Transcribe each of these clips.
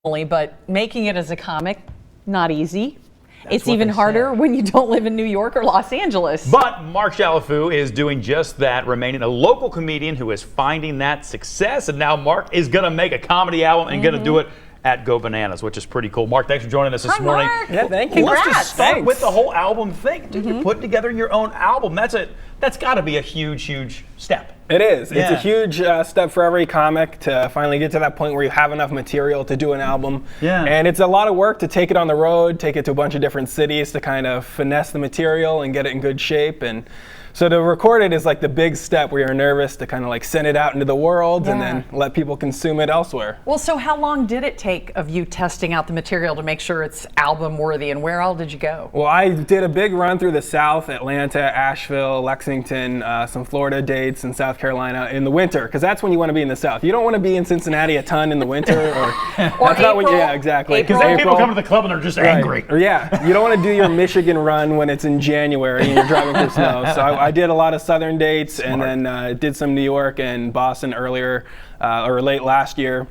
but making it as a comic, not easy. It's even harder when you don't live in New York or Los Angeles. But Mark Chalifoux is doing just that, remaining a local comedian who is finding that success. And now Mark is going to make a comedy album and going to do it at Go Bananas, which is pretty cool. Mark, thanks for joining us this morning. Mark. Yeah, thank you. Congrats. Let's just start with the whole album thing. Dude, you're putting together your own album. That's got to be a huge, huge step. It is. Yeah. It's a huge step for every comic to finally get to that point where you have enough material to do an album. Yeah. And it's a lot of work to take it on the road, take it to a bunch of different cities to kind of finesse the material and get it in good shape. And so to record it is like the big step where you're nervous to kind of like send it out into the world and then let people consume it elsewhere. Well, so how long did it take of you testing out the material to make sure it's album worthy, and where all did you go? Well, I did a big run through the South, Atlanta, Asheville, Lexington, some Florida dates, and South Carolina in the winter, because that's when you want to be in the South. You don't want to be in Cincinnati a ton in the winter, or that's not when. Yeah, exactly. Because then people come to the club and they're just angry. Or you don't want to do your Michigan run when it's in January and you're driving through snow. So I did a lot of Southern dates, and then did some New York and Boston earlier or late last year.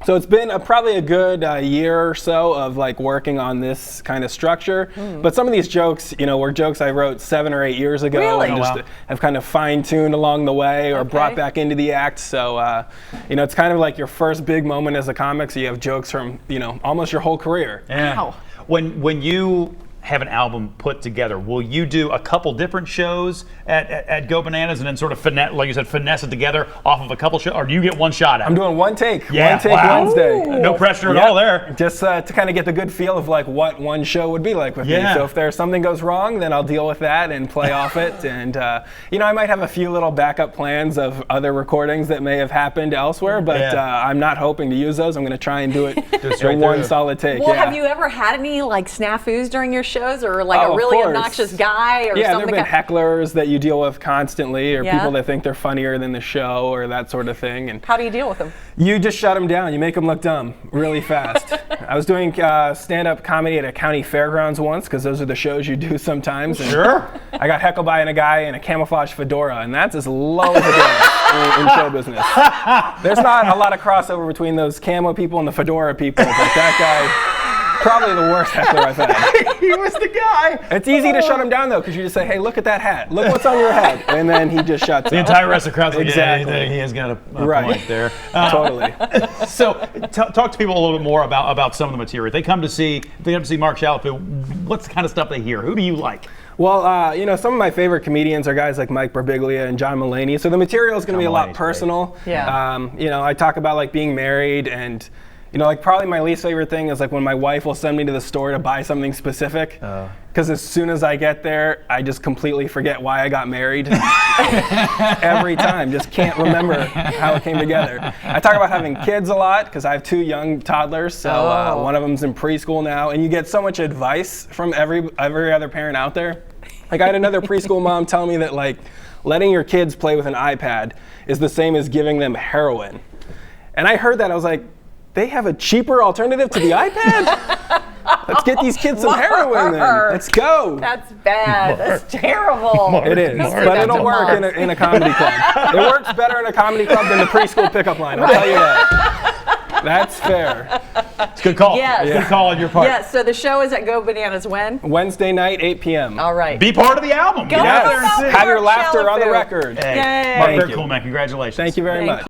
So it's been probably a good year or so of like working on this kind of structure. But some of these jokes, were jokes I wrote 7 or 8 years ago. Really? And just have kind of fine-tuned along the way or brought back into the act. So, it's kind of like your first big moment as a comic. So you have jokes from, almost your whole career. Yeah. Wow. When you have an album put together, will you do a couple different shows at Go Bananas and then sort of finesse, like you said, finesse it together off of a couple shows, or do you get one shot at it? I'm doing one take. Yeah. One take Wednesday. No pressure at all there. Just to kind of get the good feel of like what one show would be like with me. So if there's something goes wrong, then I'll deal with that and play off it. And I might have a few little backup plans of other recordings that may have happened elsewhere, but I'm not hoping to use those. I'm going to try and do it in one solid take. Well, have you ever had any like snafus during your shows, or like a really obnoxious guy, or something? Yeah, there have been hecklers that you deal with constantly, or people that think they're funnier than the show, or that sort of thing. And how do you deal with them? You just shut them down. You make them look dumb really fast. I was doing stand-up comedy at a county fairgrounds once, because those are the shows you do sometimes. And I got heckled by a guy in a camouflage fedora, and that's as low as it is in show business. There's not a lot of crossover between those camo people and the fedora people, but that guy, probably the worst heckler I've had. He was the guy. It's easy to shut him down though, because you just say, "Hey, look at that hat. Look what's on your head," and then he just shuts up. The entire rest of the crowd's like, Exactly. yeah, he has got a point there. Totally. So, talk to people a little bit more about some of the material. They come to see Mark Chalifoux. What's the kind of stuff they hear? Who do you like? Well, some of my favorite comedians are guys like Mike Birbiglia and John Mulaney. So the material is going to be a lot personal. Yeah. I talk about like being married, and like probably my least favorite thing is like when my wife will send me to the store to buy something specific. Because as soon as I get there, I just completely forget why I got married. Every time, just can't remember how it came together. I talk about having kids a lot because I have 2 young toddlers. So one of them's in preschool now, and you get so much advice from every other parent out there. Like I had another preschool mom tell me that like letting your kids play with an iPad is the same as giving them heroin. And I heard that, I was like, they have a cheaper alternative to the iPad? Let's get these kids some heroin then. Let's go. That's bad. That's terrible. It is, but it'll work in a comedy club. It works better in a comedy club than the preschool pickup line, I'll tell you that. That's fair. It's a good call. Yes. Good call on your part. Yes, so the show is at Go Bananas when? Wednesday night, 8 p.m. All right. Be part of the album. Go Get out there and see. Have your laughter on the Chalifoux. record. Hey, Yay. Mark, Thank very you. cool, man. Congratulations. Thank you very much.